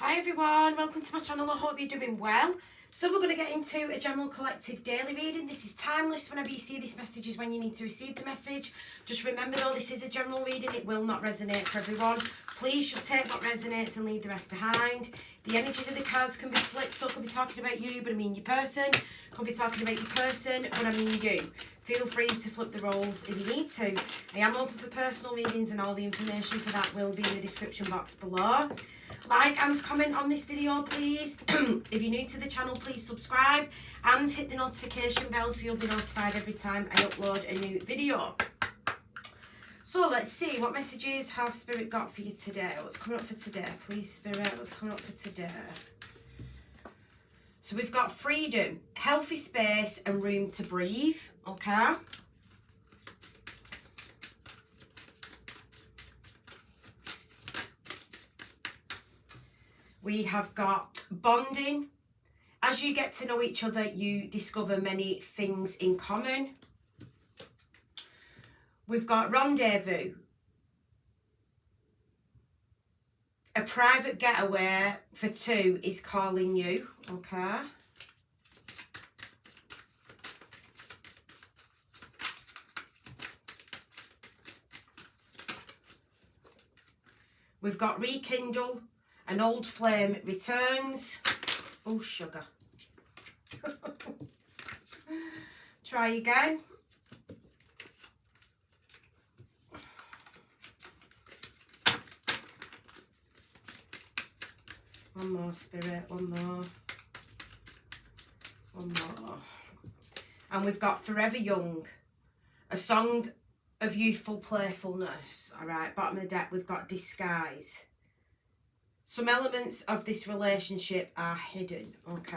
Hi everyone, welcome to my channel. I hope you're doing well. So we're going to get into a general collective daily reading. This is timeless. Whenever you see this message is when you need to receive the message. Just remember though, this is a general reading. It will not resonate for everyone. Please just take what resonates and leave the rest behind. The energies of the cards can be flipped, so it could be talking about you, but I mean your person. Could be talking about your person, but I mean you. Feel free to flip the roles if you need to. I am open for personal readings and all the information for that will be in the description box below. Like and comment on this video please. If you're new to the channel, please subscribe and hit the notification bell so you'll be notified every time I upload a new video. So let's see, what messages have Spirit got for you today? What's coming up for today? Please Spirit, what's coming up for today? So we've got freedom, healthy space and room to breathe, okay? We have got bonding. As you get to know each other, you discover many things in common. We've got rendezvous. A private getaway for two is calling you, okay? We've got rekindle. An old flame returns. Oh, sugar. Try again. One more, Spirit, one more. One more. And we've got Forever Young. A song of youthful playfulness. All right, bottom of the deck, we've got disguise. Some elements of this relationship are hidden, okay?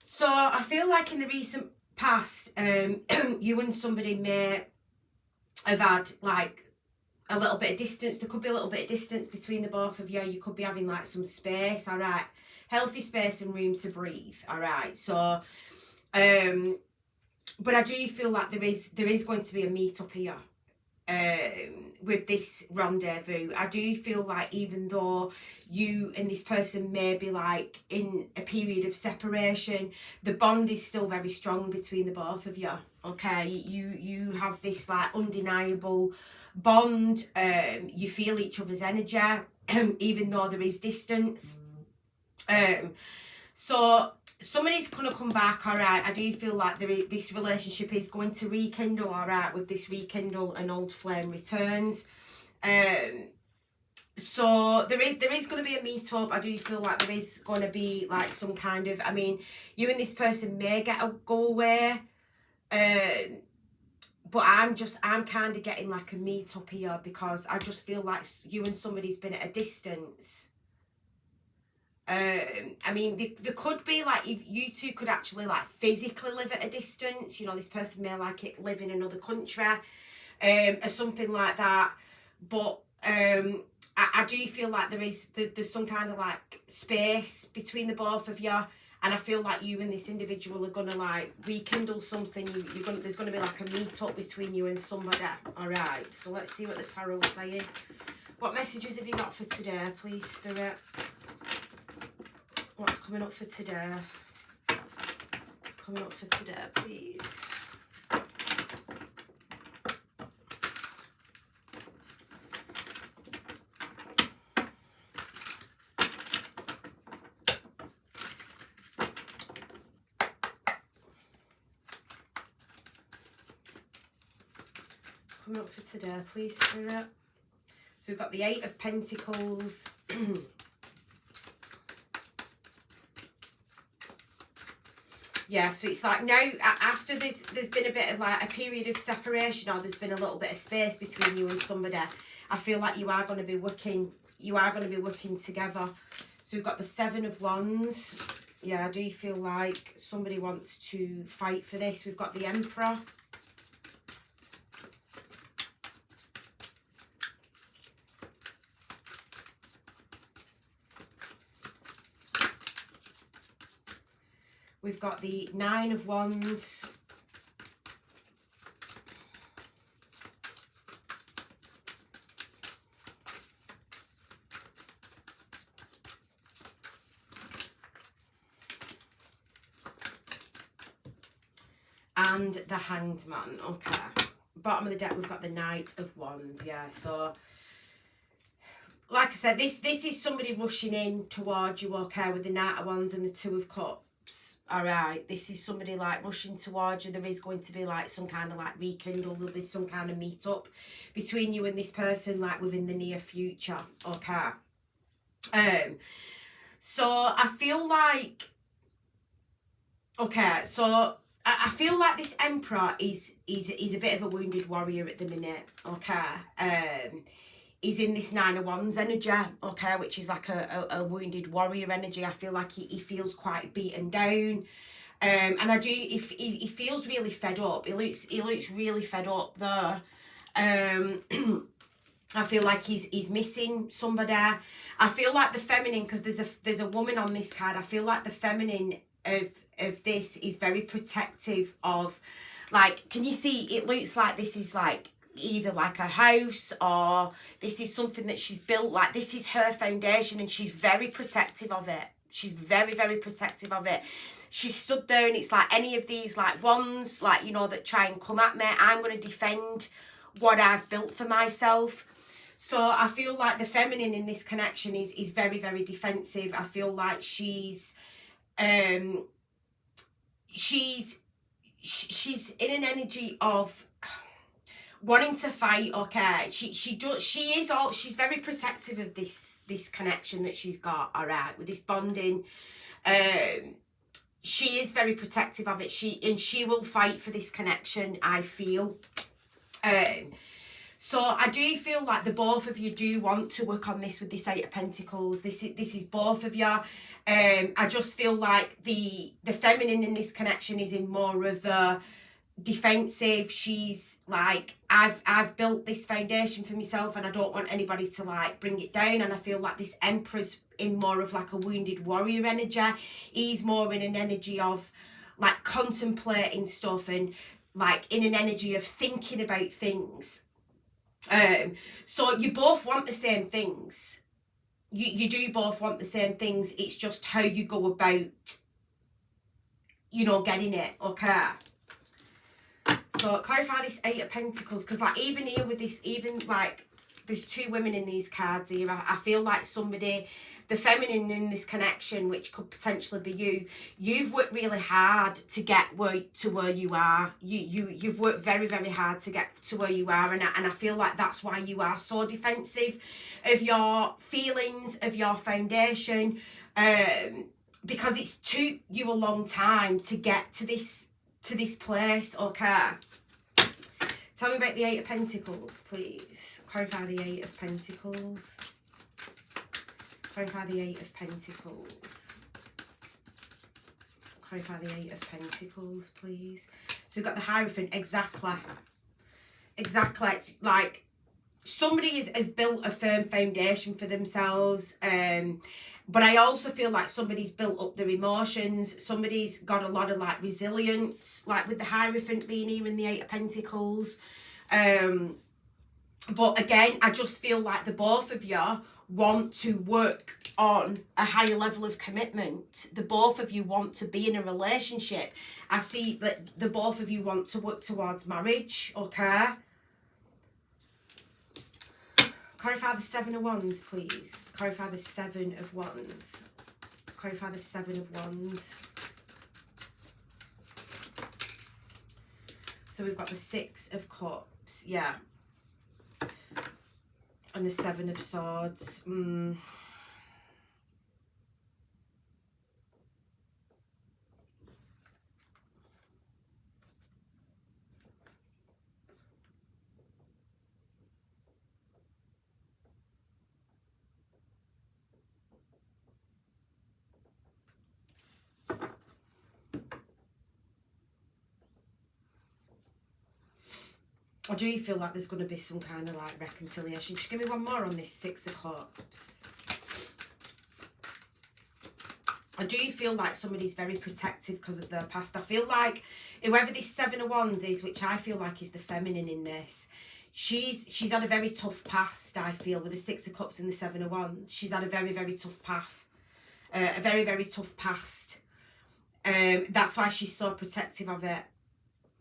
So I feel like in the recent past, you and somebody may have had like a little bit of distance. There could be a little bit of distance between the both of you. You could be having like some space, all right? Healthy space and room to breathe, all right? So, but I do feel like there is going to be a meet-up here with this rendezvous. I do feel like even though you and this person may be like in a period of separation, the bond is still very strong between the both of you, okay? You have this like undeniable bond. You feel each other's energy even though there is distance. So somebody's going to come back, all right? I do feel like this relationship is going to rekindle, all right? With this rekindle, an old flame returns. So there is going to be a meet-up. I do feel like there is going to be like some kind of, I mean, you and this person may go away. But I'm kind of getting like a meet-up here because I just feel like you and somebody's been at a distance. I mean, there could be like, if you two could actually like physically live at a distance, you know, this person may like it live in another country, or something like that. But I do feel like there's some kind of like space between the both of you, and I feel like you and this individual are gonna like rekindle something. There's gonna be like a meet up between you and somebody. All right, so let's see what the tarot is saying. What messages have you got for today, please, Spirit? What's coming up for today? What's coming up for today, please? What's coming up for today, please, Spirit? So we've got the Eight of Pentacles. Yeah, so it's like now after there's been a bit of like a period of separation, or there's been a little bit of space between you and somebody. I feel like you are going to be working together. So we've got the Seven of Wands. Yeah, I do feel like somebody wants to fight for this. We've got the Emperor. We've got the Nine of Wands. and the Hanged Man. Okay. Bottom of the deck, we've got the Knight of Wands. Yeah, so like I said, this is somebody rushing in towards you, okay, with the Knight of Wands and the Two of Cups. All right, this is somebody like rushing towards you. There is going to be like some kind of like rekindle. There'll be some kind of meet up between you and this person, like within the near future. Okay. So I feel like, okay, so I feel like this Emperor is a bit of a wounded warrior at the minute. Okay. He's in this Nine of Wands energy, okay, which is like a wounded warrior energy. I feel like he feels quite beaten down. And I do, he feels really fed up. He looks really fed up there. I feel like he's missing somebody. I feel like the feminine, because there's a woman on this card. I feel like the feminine of this is very protective of, like, can you see? It looks like this is like either like a house, or this is something that she's built, like this is her foundation, and she's very protective of it. She's very, very protective of it. She's stood there, and it's like any of these like wands, like, you know, that try and come at me, I'm going to defend what I've built for myself. So I feel like the feminine in this connection is very, very defensive. I feel like she's in an energy of wanting to fight. Okay, she's very protective of this connection that she's got, all right, with this bonding. She is very protective of it. She will fight for this connection, I feel. So I do feel like the both of you do want to work on this with this Eight of Pentacles. This is both of you. I just feel like the feminine in this connection is in more of a defensive. She's like, I've built this foundation for myself, and I don't want anybody to like bring it down. And I feel like this Emperor's in more of like a wounded warrior energy. He's more in an energy of like contemplating stuff, and like in an energy of thinking about things. So you both want the same things. You do both want the same things. It's just how you go about, you know, getting it. Okay. So clarify this Eight of Pentacles, because like even here with this, even like there's two women in these cards here. I feel like somebody, the feminine in this connection, which could potentially be you've worked really hard to get to where you are. You've worked very, very hard to get to where you are, and I feel like that's why you are so defensive of your feelings, of your foundation, because it's took you a long time to get to this place. Okay. Tell me about the Eight of Pentacles, please. Clarify the Eight of Pentacles. Clarify the Eight of Pentacles. Clarify the Eight of Pentacles, please. So we've got the Hierophant. Exactly. Like somebody has built a firm foundation for themselves. But I also feel like somebody's built up their emotions. Somebody's got a lot of like resilience, like with the Hierophant being here in the Eight of Pentacles. But again, I just feel like the both of you want to work on a higher level of commitment. The both of you want to be in a relationship. I see that the both of you want to work towards marriage. Okay. Clarify the Seven of Wands, please. Clarify the Seven of Wands. Clarify the Seven of Wands. So we've got the Six of Cups, yeah. And the Seven of Swords. I do feel like there's going to be some kind of like reconciliation. Just give me one more on this Six of Cups. I do feel like somebody's very protective because of their past. I feel like whoever this Seven of Wands is, which I feel like is the feminine in this, she's had a very tough past, I feel, with the Six of Cups and the Seven of Wands. She's had a very, very tough path. A very, very tough past. That's why she's so protective of it.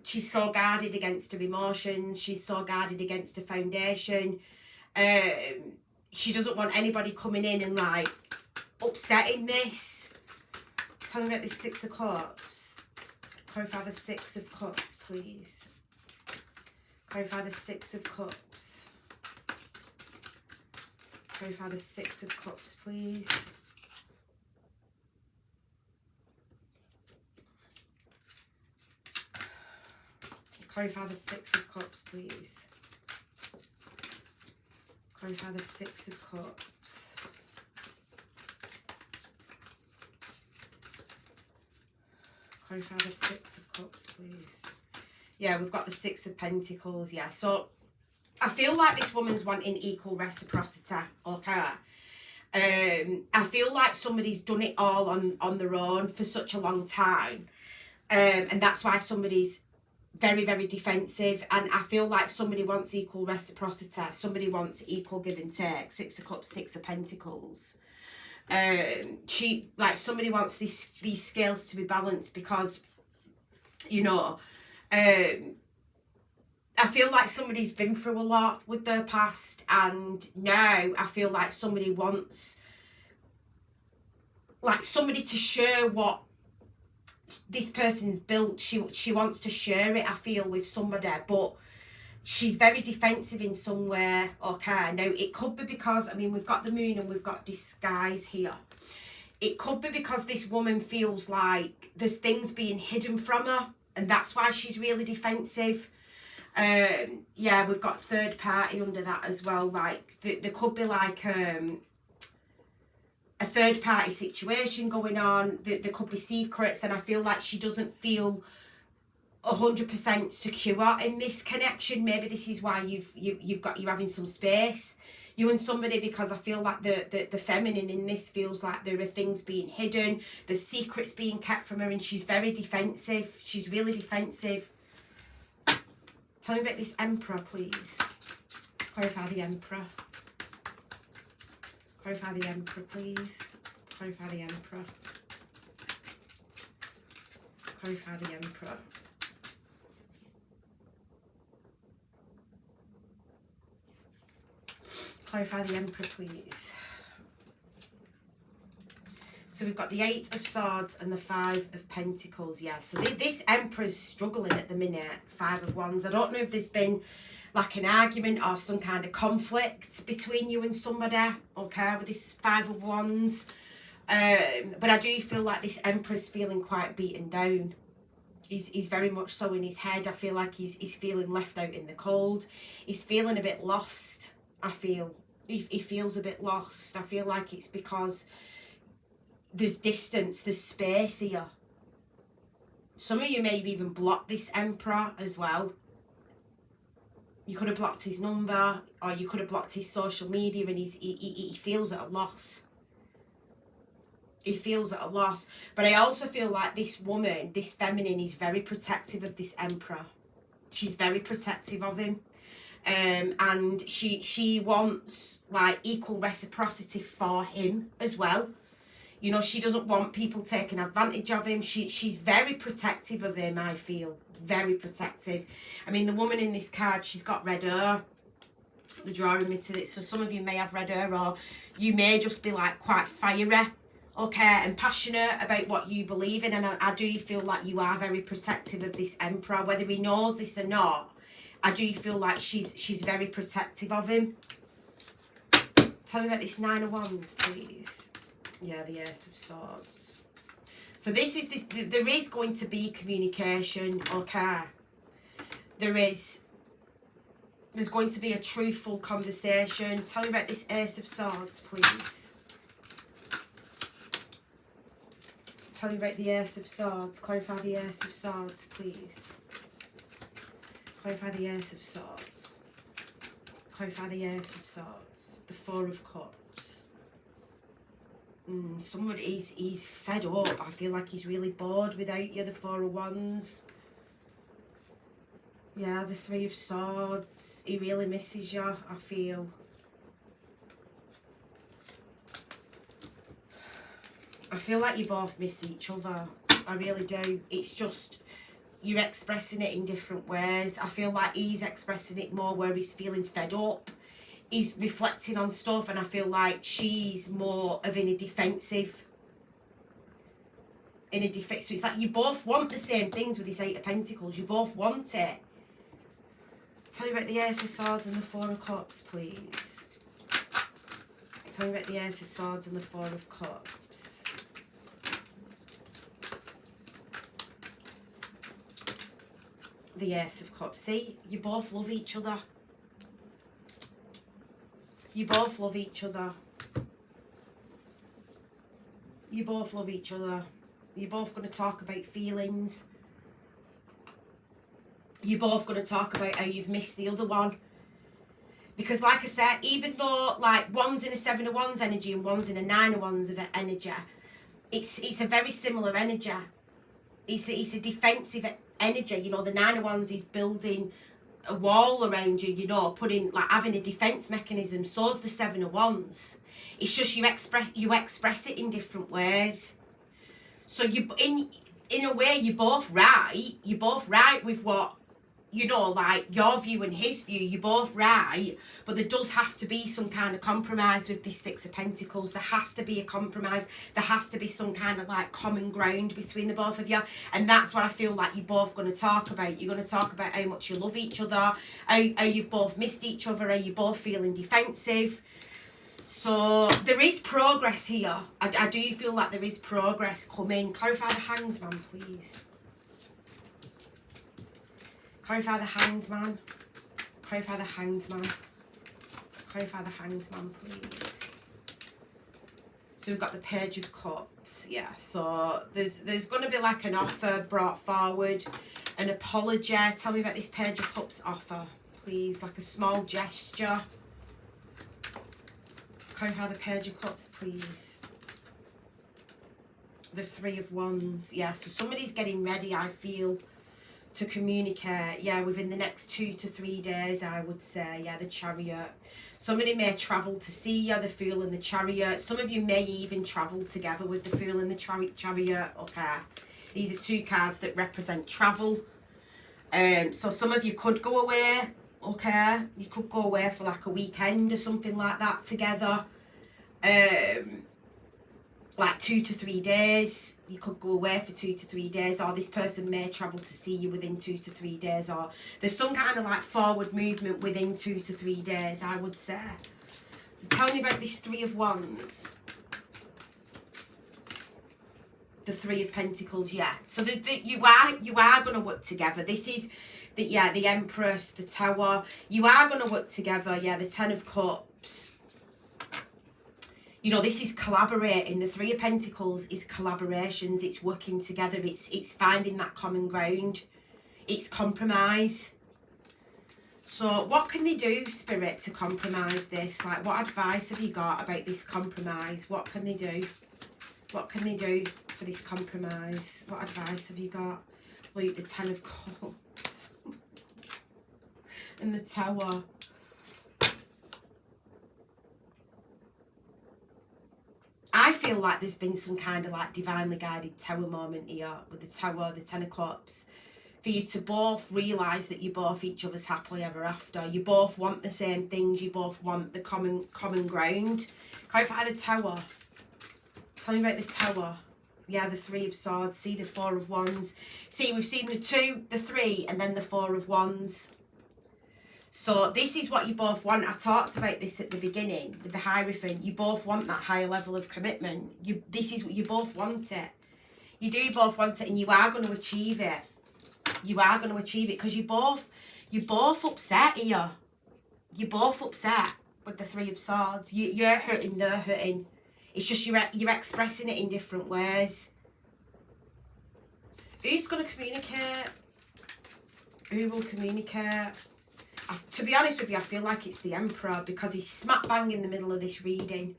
She's so guarded against her emotions. She's so guarded against her foundation. She doesn't want anybody coming in and like upsetting this. Tell me about this Six of Cups. Clarify the Six of Cups, please. Clarify the Six of Cups. Clarify the Six of Cups, please. Clarify the Six of Cups, please. Clarify the Six of Cups. Clarify the Six of Cups, please. Yeah, we've got the Six of Pentacles, yeah. So, I feel like this woman's wanting equal reciprocity, okay? I feel like somebody's done it all on their own for such a long time. And that's why somebody's very, very defensive. And I feel like somebody wants equal reciprocity. Somebody wants equal give and take. Six of Cups, Six of Pentacles. Somebody wants these scales to be balanced because, you know, I feel like somebody's been through a lot with their past, and now I feel like somebody wants somebody to share what this person's built. She wants to share it, I feel, with somebody, but she's very defensive in somewhere. Okay, now it could be because, I mean, we've got the Moon and we've got disguise here. It could be because this woman feels like there's things being hidden from her, and that's why she's really defensive. Yeah, we've got third party under that as well. Like, there could be like a third party situation going on. There could be secrets, and I feel like she doesn't feel 100% secure in this connection. Maybe this is why you're having some space, you and somebody, because I feel like the feminine in this feels like there are things being hidden, there's secrets being kept from her, and she's very defensive. She's really defensive. Tell me about this Emperor, please. Clarify the Emperor. Clarify the Emperor, please. Clarify the Emperor. Clarify the Emperor. Clarify the Emperor, please. So we've got the Eight of Swords and the Five of Pentacles. Yeah, so this Emperor's struggling at the minute. Five of Wands. I don't know if there's been like an argument or some kind of conflict between you and somebody, okay, with this Five of Wands. But I do feel like this Emperor's feeling quite beaten down. He's very much so in his head. I feel like he's feeling left out in the cold. He's feeling a bit lost, I feel. He feels a bit lost. I feel like it's because there's distance, there's space here. Some of you may have even blocked this Emperor as well. You could have blocked his number, or you could have blocked his social media, and he feels at a loss. He feels at a loss. But I also feel like this woman, this feminine, is very protective of this Emperor. She's very protective of him. And she wants like equal reciprocity for him as well. You know, she doesn't want people taking advantage of him. She's very protective of him, I feel. Very protective. I mean, the woman in this card, she's got red hair. The drawing me to it. So some of you may have red hair, or you may just be like quite fiery, okay, and passionate about what you believe in. And I do feel like you are very protective of this Emperor. Whether he knows this or not, I do feel like she's very protective of him. Tell me about this Nine of Wands, please. Yeah, the Ace of Swords. So there is going to be communication, okay? There's going to be a truthful conversation. Tell me about this Ace of Swords, please. Tell me about the Ace of Swords. Clarify the Ace of Swords, please. Clarify the Ace of Swords. Clarify the Ace of Swords. The Four of Cups. Somebody, he's fed up. I feel like he's really bored without you. The Four of Wands. Yeah, the Three of Swords. He really misses you, I feel. I feel like you both miss each other. I really do. It's just, you're expressing it in different ways. I feel like he's expressing it more where he's feeling fed up. He's reflecting on stuff, and I feel like she's more of in a defensive. So it's like you both want the same things with this Eight of Pentacles. You both want it. Tell me about the Ace of Swords and the Four of Cups, please. Tell me about the Ace of Swords and the Four of Cups. The Ace of Cups. See, you both love each other. You both love each other. You both love each other. You're both going to talk about feelings. You're both going to talk about how you've missed the other one. Because like I said, even though like one's in a Seven of Wands energy and one's in a Nine of Wands energy, it's a very similar energy. It's a defensive energy. You know, the Nine of Wands is building a wall around you, you know, having a defense mechanism. So's the Seven of Wands. It's just you express it in different ways. So you in a way you're both right. You're both right with what, you know, like your view and his view. You're both right, but there does have to be some kind of compromise with this Six of Pentacles. There has to be a compromise. There has to be some kind of like common ground between the both of you, and that's what I feel like you're both going to talk about. You're going to talk about how much you love each other, how you've both missed each other, how you're both feeling defensive. So there is progress here. I do feel like there is progress coming. Clarify the Hanged Man, please. Clarify the Hanged Man. Clarify the Hanged Man. Clarify the Hanged Man, please. So we've got the Page of Cups. Yeah, so there's going to be like an offer brought forward, an apology. Tell me about this Page of Cups offer, please. Like a small gesture. Clarify the Page of Cups, please. The Three of Wands. Yeah, so somebody's getting ready, I feel, to communicate. Yeah, within the next 2 to 3 days, I would say. Yeah, the Chariot. Somebody may travel to see you, the Fool and the Chariot. Some of you may even travel together with the Fool and the Chariot. Okay. These are two cards that represent travel. So some of you could go away. Okay, you could go away for like a weekend or something like that together. Like 2 to 3 days. You could go away for 2 to 3 days, or this person may travel to see you within 2 to 3 days, or there's some kind of like forward movement within 2 to 3 days, I would say. So tell me about this Three of Wands. The Three of Pentacles, yeah. So you are going to work together. This is the Empress, the Tower. You are going to work together. Yeah, the Ten of Cups. You know, this is collaborating. The Three of Pentacles is collaborations. It's working together. It's finding that common ground. It's compromise. So what can they do, Spirit, to compromise this? Like, what advice have you got about this compromise? What can they do? What can they do for this compromise? What advice have you got? Look, the Ten of Cups. And the Tower. I feel like there's been some kind of like divinely guided Tower moment here with the Tower, the Ten of Cups. For you to both realise that you're both each other's happily ever after. You both want the same things. You both want the common ground. Clarify the Tower. Tell me about the Tower. Yeah, the Three of Swords. See the Four of Wands. See, we've seen the 2, the 3, and then the Four of Wands. So this is what you both want. I talked about this at the beginning with the Hierophant. You both want that higher level of commitment. This is what you both want it. You do both want it, and you are going to achieve it. You are going to achieve it because you're both upset here. You're both upset with the Three of Swords. You're hurting, they're hurting. It's just you're expressing it in different ways. Who's going to communicate? Who will communicate? To be honest with you, I feel like it's the Emperor because he's smack bang in the middle of this reading.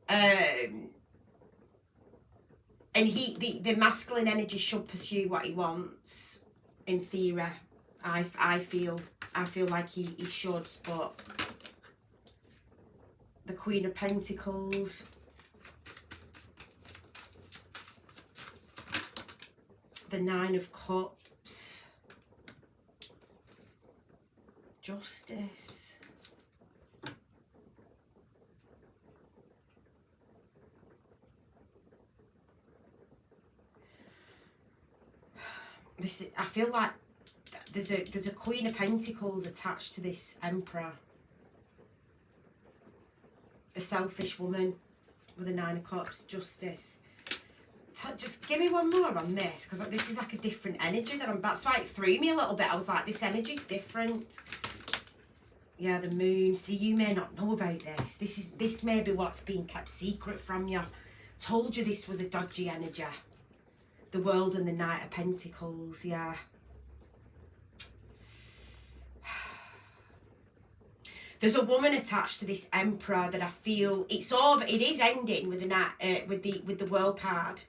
And the masculine energy should pursue what he wants. In theory, I feel like he should, but the Queen of Pentacles, the Nine of Cups. Justice. This is, I feel like there's a Queen of Pentacles attached to this Emperor. A selfish woman with a Nine of Cups. Justice. Just give me one more on this, because this is like a different energy that I'm. That's why it threw me a little bit. I was like, this energy's different. Yeah, the Moon. See, you may not know about this. This may be what's being kept secret from you. Told you this was a dodgy energy. The World and the Knight of Pentacles. Yeah. There's a woman attached to this Emperor that I feel it's over. It is ending with the Knight, with the World card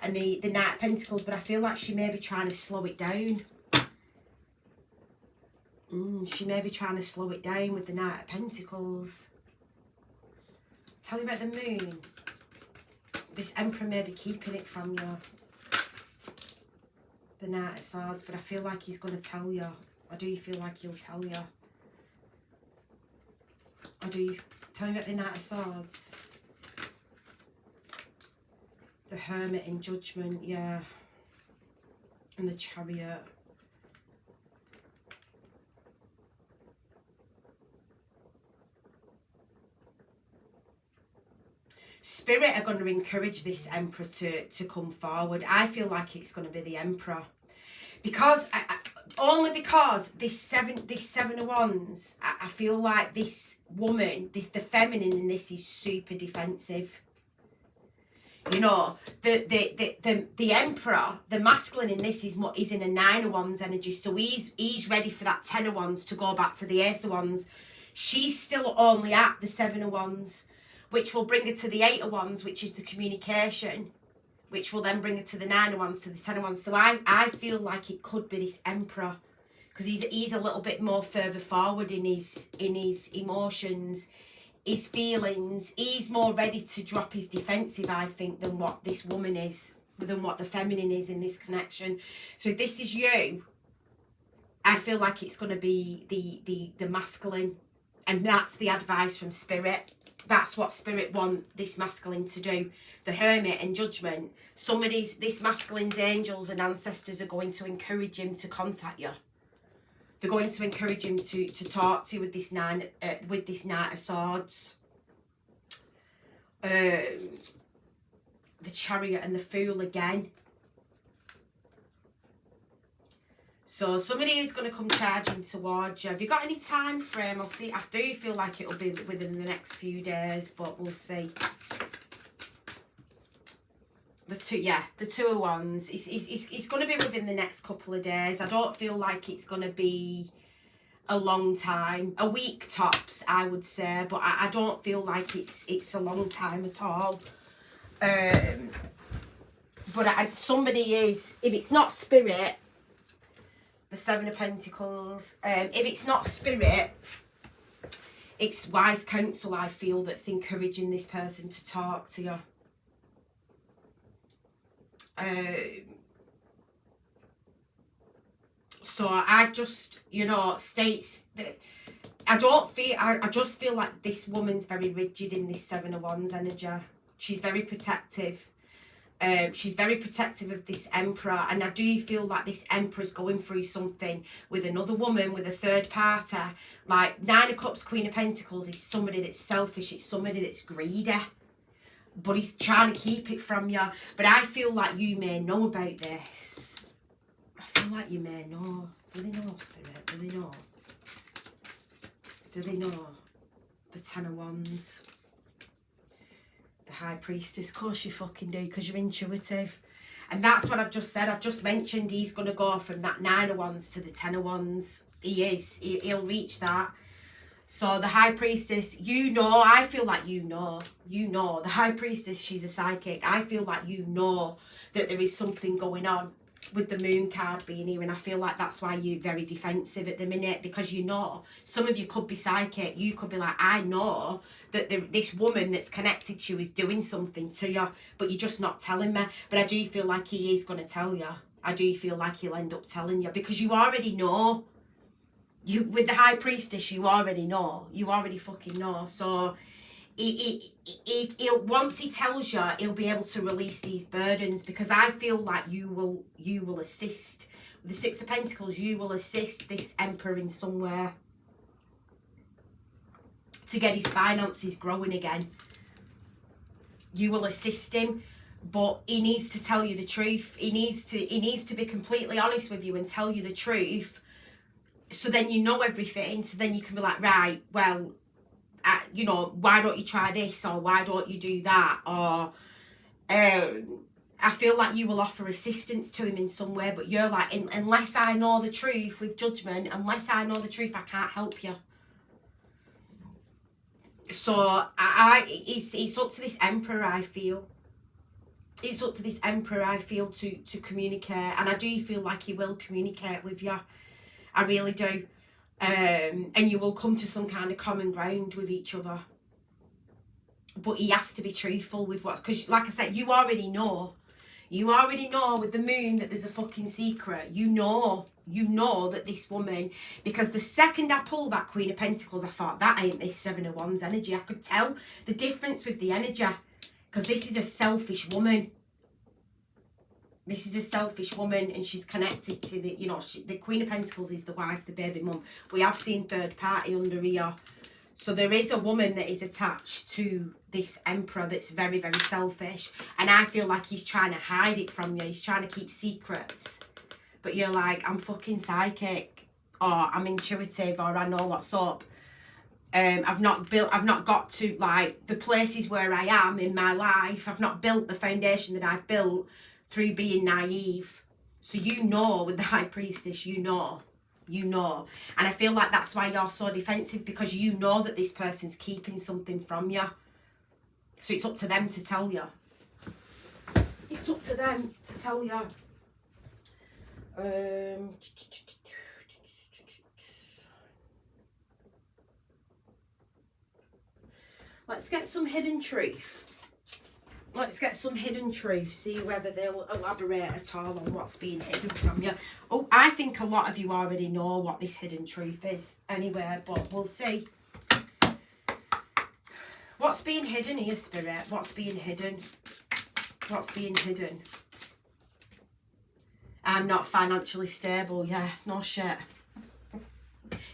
and the Knight of Pentacles, but I feel like she may be trying to slow it down. She may be trying to slow it down with the Knight of Pentacles. Tell you about the Moon. This Emperor may be keeping it from you. The Knight of Swords, but I feel like he's going to tell you. I do feel like he'll tell you. I do. Tell me about the Knight of Swords. The Hermit in Judgment, yeah. And the Chariot. Spirit are going to encourage this Emperor to come forward. I feel like it's going to be the Emperor. Because, only because this seven of Wands, I feel like this woman, the feminine in this is super defensive. You know, the Emperor, the masculine in this is in a Nine of Wands energy. So he's ready for that Ten of Wands to go back to the Ace of Wands. She's still only at the Seven of Wands, which will bring her to the Eight of Wands, which is the communication, which will then bring her to the Nine of Wands, to the Ten of Wands. So I feel like it could be this Emperor, because he's a little bit more further forward in his emotions, his feelings. He's more ready to drop his defensive, I think, than what this woman is, than what the feminine is in this connection. So if this is you, I feel like it's going to be the masculine, and that's the advice from Spirit. That's what Spirit want this masculine to do. The Hermit and Judgment. This masculine's angels and ancestors are going to encourage him to contact you. They're going to encourage him to talk to you with this Knight of Swords. The Chariot and the Fool again. So somebody is going to come charging towards you. Have you got any time frame? I'll see. I do feel like it'll be within the next few days, but we'll see. The Two of Wands. It's going to be within the next couple of days. I don't feel like it's going to be a long time. A week tops, I would say, but I don't feel like it's a long time at all. But somebody is, if it's not Spirit, the Seven of Pentacles. If it's not Spirit, it's wise counsel, I feel, that's encouraging this person to talk to you. So I just, states that I just feel like this woman's very rigid in this Seven of Wands energy. She's very protective. She's very protective of this Emperor, and I do feel like this Emperor's going through something with another woman, with a third party. Like Nine of Cups, Queen of Pentacles is somebody that's selfish. It's somebody that's greedy, but he's trying to keep it from you. But I feel like you may know about this. I feel like you may know. Do they know, Spirit? Do they know? Do they know? The Ten of Wands. The High Priestess. Of course you fucking do, because you're intuitive. And that's what I've just said. I've just mentioned he's going to go from that Nine of Wands to the Ten of Wands. He is. He'll reach that. So the High Priestess, I feel like the High Priestess, she's a psychic. I feel like that there is something going on with the Moon card being here, and I feel like that's why you're very defensive at the minute, because some of you could be psychic. You could be like, I know that this woman that's connected to you is doing something to you, but you're just not telling me. But I do feel like he is going to tell you. I do feel like he'll end up telling you, because you already know. You, with the High Priestess, you already know. You already fucking know. So he'll, once he tells you, he'll be able to release these burdens, because I feel like you will assist. With the Six of Pentacles, you will assist this Emperor in somewhere to get his finances growing again. You will assist him, but he needs to tell you the truth. He needs to be completely honest with you and tell you the truth, so then you know everything. So then you can be like, right, well, you know, why don't you try this, or why don't you do that, or I feel like you will offer assistance to him in some way, but you're like, unless I know the truth with Judgment, unless I know the truth, I can't help you. So it's up to this Emperor, I feel. It's up to this Emperor, I feel, to communicate. And I do feel like he will communicate with you. I really do. And you will come to some kind of common ground with each other. But he has to be truthful with what's... Because, like I said, you already know. You already know with the moon that there's a fucking secret. You know that this woman... Because the second I pulled that Queen of Pentacles, I thought, that ain't this Seven of Wands energy. I could tell the difference with the energy. Because this is a selfish woman. This is a selfish woman, and she's connected to the... You know, the Queen of Pentacles is the wife, the baby mum. We have seen third party under here. So there is a woman that is attached to this Emperor that's very, very selfish. And I feel like he's trying to hide it from you. He's trying to keep secrets. But you're like, I'm fucking psychic. Or I'm intuitive. Or I know what's up. I've not got to, like, the places where I am in my life. I've not built the foundation that I've built through being naive. So you know, with the High Priestess, you know. You know. And I feel like that's why you're so defensive, because you know that this person's keeping something from you. So it's up to them to tell you. It's up to them to tell you. Let's get some hidden truth. Let's get some hidden truth. See whether they'll elaborate at all on what's being hidden from you. Oh, I think a lot of you already know what this hidden truth is anyway, but we'll see. What's being hidden here, Spirit? What's being hidden? What's being hidden? I'm not financially stable. Yeah, no shit.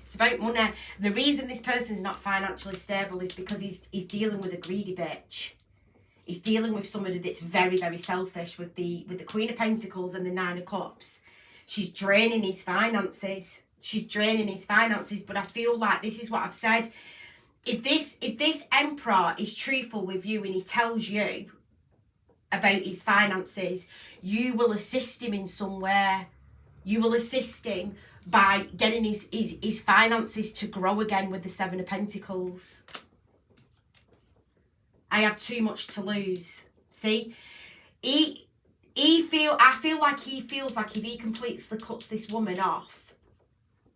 It's about money. The reason this person's not financially stable is because he's dealing with a greedy bitch. He's dealing with somebody that's very, very selfish. With the Queen of Pentacles and the Nine of Cups, she's draining his finances. She's draining his finances. But I feel like this is what I've said. If this Emperor is truthful with you and he tells you about his finances, you will assist him in some way. You will assist him by getting his finances to grow again with the Seven of Pentacles. I have too much to lose. See? I feel like he feels like if he completely cuts this woman off,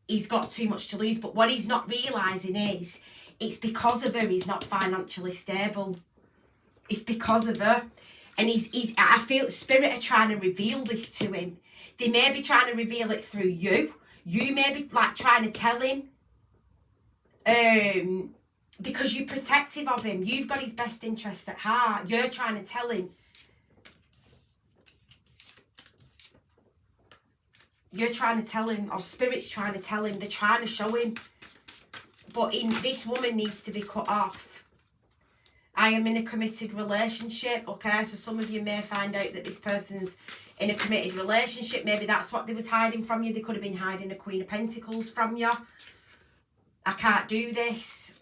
he's got too much to lose. But what he's not realising is, it's because of her he's not financially stable. It's because of her. And I feel Spirit are trying to reveal this to him. They may be trying to reveal it through you. You may be like trying to tell him. Because you're protective of him. You've got his best interests at heart. You're trying to tell him. You're trying to tell him, or Spirit's trying to tell him. They're trying to show him. But this woman needs to be cut off. I am in a committed relationship, okay? So some of you may find out that this person's in a committed relationship. Maybe that's what they was hiding from you. They could have been hiding a Queen of Pentacles from you. I can't do this.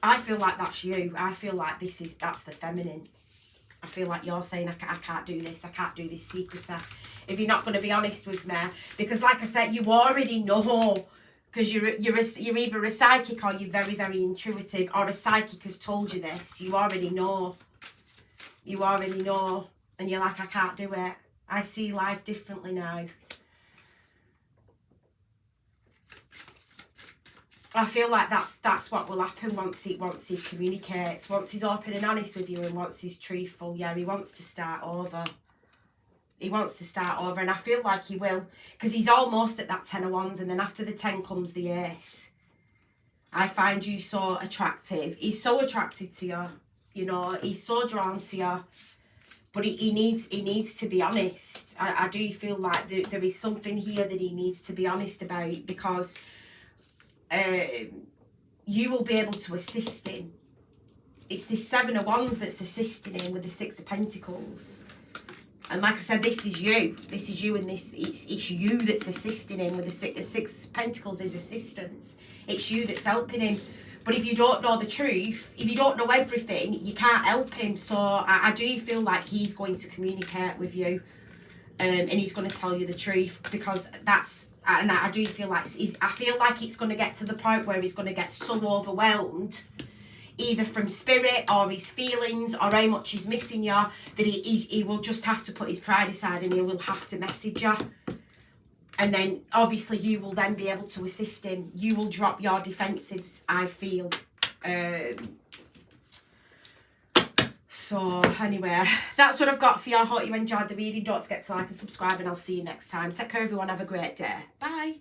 I feel like that's you. I feel like that's the feminine. I feel like you're saying, I can't do this. I can't do this secrecy. If you're not going to be honest with me. Because like I said, you already know. Because you're either a psychic or you're very, very intuitive. Or a psychic has told you this. You already know. You already know. And you're like, I can't do it. I see life differently now. I feel like that's what will happen once he communicates. Once he's open and honest with you and once he's truthful. Yeah, he wants to start over. He wants to start over, and I feel like he will, because he's almost at that 10 of Wands, and then after the 10 comes the Ace. I find you so attractive. He's so attracted to you, you know, he's so drawn to you, but he needs to be honest. I do feel like there is something here that he needs to be honest about, because you will be able to assist him. It's this 7 of Wands that's assisting him with the 6 of Pentacles. And like I said, this is you. This is you, and it's you that's assisting him with the 6 of Pentacles is assistance. It's you that's helping him. But if you don't know the truth, if you don't know everything, you can't help him. So I do feel like he's going to communicate with you, and he's going to tell you the truth, because that's, and I do feel like, I feel like it's going to get to the point where he's going to get so overwhelmed, either from spirit or his feelings or how much he's missing you, that he will just have to put his pride aside, and he will have to message you. And then obviously you will then be able to assist him. You will drop your defensives, I feel. So anyway, that's what I've got for you. I hope you enjoyed the reading. Don't forget to like and subscribe, and I'll see you next time. Take care everyone. Have a great day. Bye.